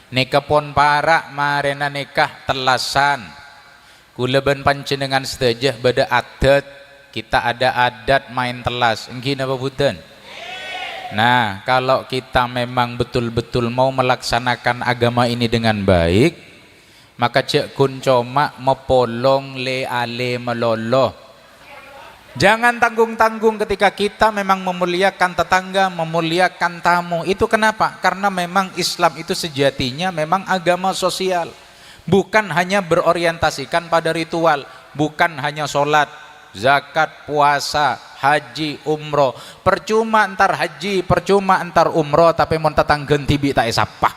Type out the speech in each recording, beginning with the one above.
Nikah pon para marena nikah telasan. Kula ben panjenengan sedaya beda adat, kita ada adat main telas. Nggih napa boten? Nah, kalau kita memang betul-betul mau melaksanakan agama ini dengan baik, maka cek kun coma mepolong le ale meloloh. Jangan tanggung-tanggung ketika kita memang memuliakan tetangga, memuliakan tamu. Itu kenapa? Karena memang Islam itu sejatinya memang agama sosial. Bukan hanya berorientasikan pada ritual, bukan hanya sholat, zakat, puasa, haji, umroh. Percuma antar haji, percuma antar umroh, tapi mon tetanggen tibi tak esapah.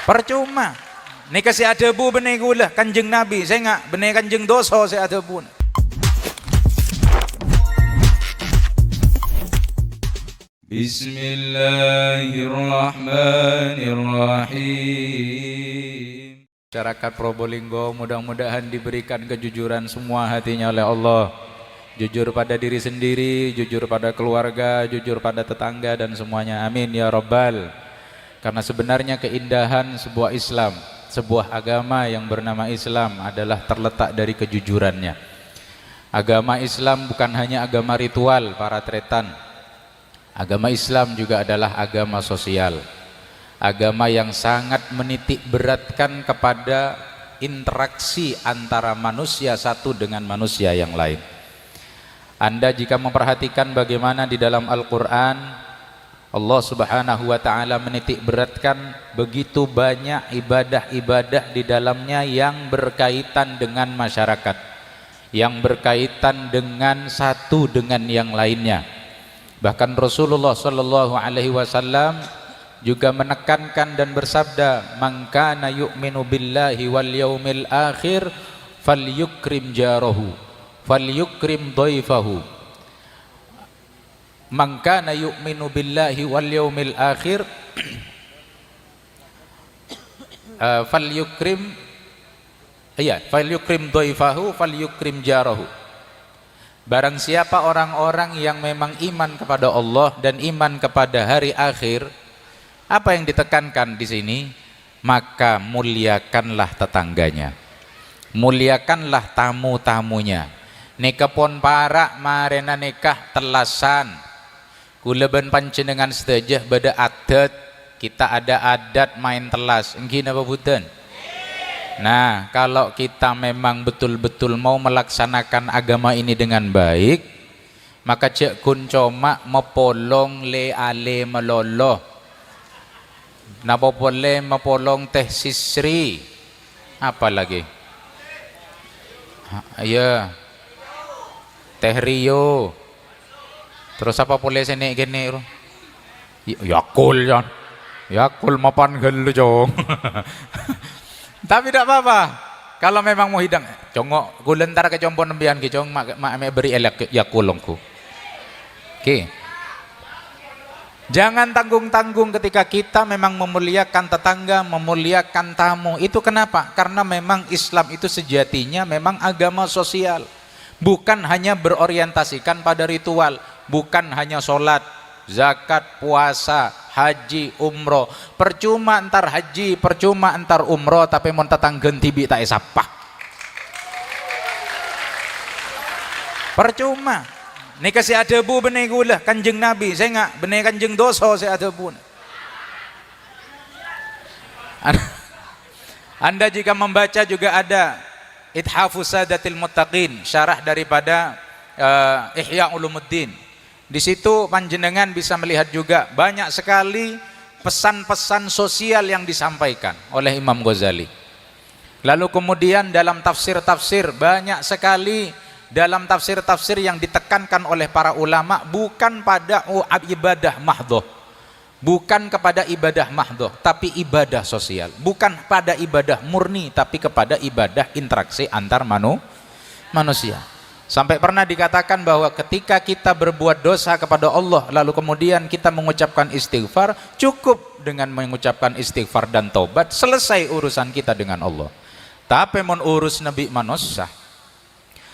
Percuma. Ini kasih adabu benih gula kanjeng Nabi, saya nggak benih kanjeng dosa saya adabu. Bismillahirrahmanirrahim. Masyarakat Probolinggo mudah-mudahan diberikan kejujuran semua hatinya oleh Allah. Jujur pada diri sendiri, jujur pada keluarga, jujur pada tetangga dan semuanya. Amin ya Rabbal. Karena sebenarnya keindahan sebuah Islam, sebuah agama yang bernama Islam adalah terletak dari kejujurannya. Agama Islam bukan hanya agama ritual para tretan. Agama Islam juga adalah agama sosial. Agama yang sangat menitik beratkan kepada interaksi antara manusia satu dengan manusia yang lain. Anda jika memperhatikan bagaimana di dalam Al-Quran Allah subhanahu wa ta'ala menitik beratkan begitu banyak ibadah-ibadah di dalamnya yang berkaitan dengan masyarakat, yang berkaitan dengan satu dengan yang lainnya. Bahkan Rasulullah sallallahu alaihi wasallam juga menekankan dan bersabda, "Man kana yu'minu billahi wal yaumil akhir falyukrim jarahu, falyukrim dhaifahu." Man kana yu'minu billahi wal yaumil akhir falyukrim dhaifahu falyukrim jarahu. Barang siapa orang-orang yang memang iman kepada Allah dan iman kepada hari akhir, apa yang ditekankan di sini? Maka muliakanlah tetangganya, muliakanlah tamu-tamunya. Nikah pon para marena nikah telasan. Kula ben panjenengan sedaya beda adat, kita ada adat main telas. Nggih napa boten? Nah, kalau kita memang betul-betul mau melaksanakan agama ini dengan baik, maka cek kun coma mepolong le ale meloloh. Napa boleh mepolong teh sisri. Apa lagi? Iya. Teh Rio. Terus apa boleh sini gini? Yakul ya. Yakul mapan gelu jong. Tapi tidak apa-apa. Kalau memang mau hidang, congok gulentar ke jompon nembian ki cong mak beri elek ya kulongku. Oke. Jangan tanggung-tanggung ketika kita memang memuliakan tetangga, memuliakan tamu. Itu kenapa? Karena memang Islam itu sejatinya memang agama sosial. Bukan hanya berorientasikan pada ritual, bukan hanya sholat, zakat, puasa, haji, umroh. Percuma antar haji, percuma antar umroh, tapi mon tetanggen tibi tak esapah. Percuma. Ini kasih adabu benih gula kanjeng Nabi, saya nggak benih kanjeng dosa saya adabu. Anda jika membaca juga ada Ithafus Sadatil Muttaqin, syarah daripada Ihya Ulumuddin. Di situ panjenengan bisa melihat juga banyak sekali pesan-pesan sosial yang disampaikan oleh Imam Ghazali. Lalu kemudian dalam tafsir-tafsir banyak sekali dalam tafsir-tafsir yang ditekankan oleh para ulama bukan pada ibadah mahdhah, bukan kepada ibadah mahdhah, tapi ibadah sosial. Bukan pada ibadah murni, tapi kepada ibadah interaksi antar manusia. Sampai pernah dikatakan bahwa ketika kita berbuat dosa kepada Allah lalu kemudian kita mengucapkan istighfar, cukup dengan mengucapkan istighfar dan taubat, selesai urusan kita dengan Allah. Tapi mon urus nabi manusia,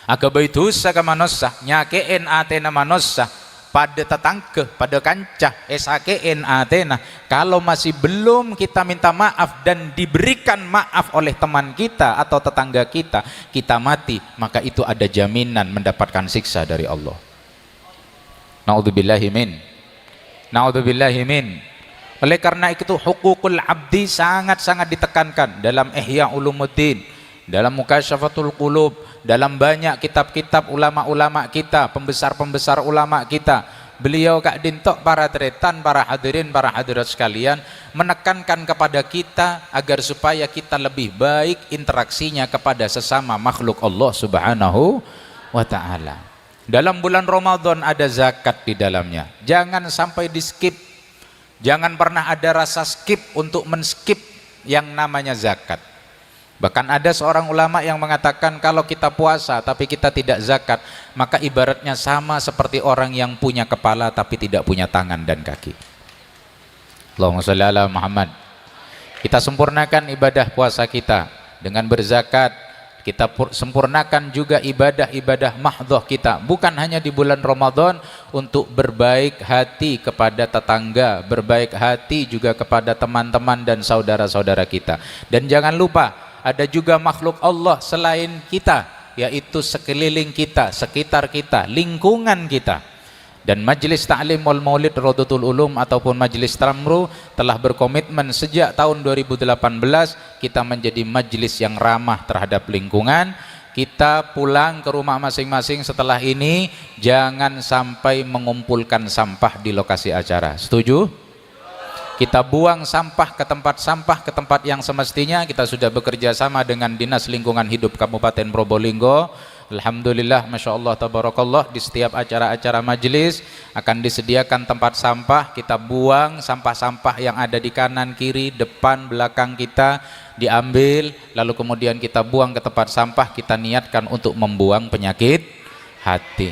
agaba itu saka manusia, nyakein atena manusia, pada tetangga, pada kancah, esakein atena, kalau masih belum kita minta maaf dan diberikan maaf oleh teman kita atau tetangga kita, kita mati, maka itu ada jaminan mendapatkan siksa dari Allah. Na'udzubillahi min. Na'udzubillahi min. Oleh karena itu hukukul abdi sangat-sangat ditekankan dalam Ihya Ulumuddin, dalam Mukasyafatul Qulub, dalam banyak kitab-kitab ulama-ulama kita, pembesar-pembesar ulama kita. Beliau Kak Dintok, para tretan, para hadirin, para hadirat sekalian, menekankan kepada kita agar supaya kita lebih baik interaksinya kepada sesama makhluk Allah Subhanahu wa ta'ala. Dalam bulan Ramadan ada zakat di dalamnya, jangan sampai di skip. Jangan pernah ada rasa skip untuk men-skip yang namanya zakat. Bahkan ada seorang ulama yang mengatakan kalau kita puasa tapi kita tidak zakat, maka ibaratnya sama seperti orang yang punya kepala tapi tidak punya tangan dan kaki. Allahumma sholli ala Muhammad. Kita sempurnakan ibadah puasa kita dengan berzakat. Kita sempurnakan juga ibadah-ibadah mahdhah kita, bukan hanya di bulan Ramadan, untuk berbaik hati kepada tetangga, berbaik hati juga kepada teman-teman dan saudara-saudara kita. Dan jangan lupa ada juga makhluk Allah selain kita, yaitu sekeliling kita, sekitar kita, lingkungan kita. Dan Majelis Ta'lim wal Maulid Rodotul Ulum ataupun Majelis Tamru telah berkomitmen sejak tahun 2018 kita menjadi majelis yang ramah terhadap lingkungan. Kita pulang ke rumah masing-masing setelah ini jangan sampai mengumpulkan sampah di lokasi acara. Setuju? Kita buang sampah ke tempat yang semestinya. Kita sudah bekerja sama dengan Dinas Lingkungan Hidup Kabupaten Probolinggo. Alhamdulillah, Masya Allah, Tabarakallah, di setiap acara-acara majelis akan disediakan tempat sampah. Kita buang sampah-sampah yang ada di kanan, kiri, depan, belakang kita, diambil, lalu kemudian kita buang ke tempat sampah. Kita niatkan untuk membuang penyakit hati.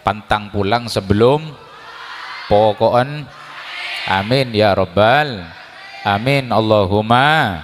Pantang pulang sebelum pokokon. Amin ya Rabbal. Amin Allahumma.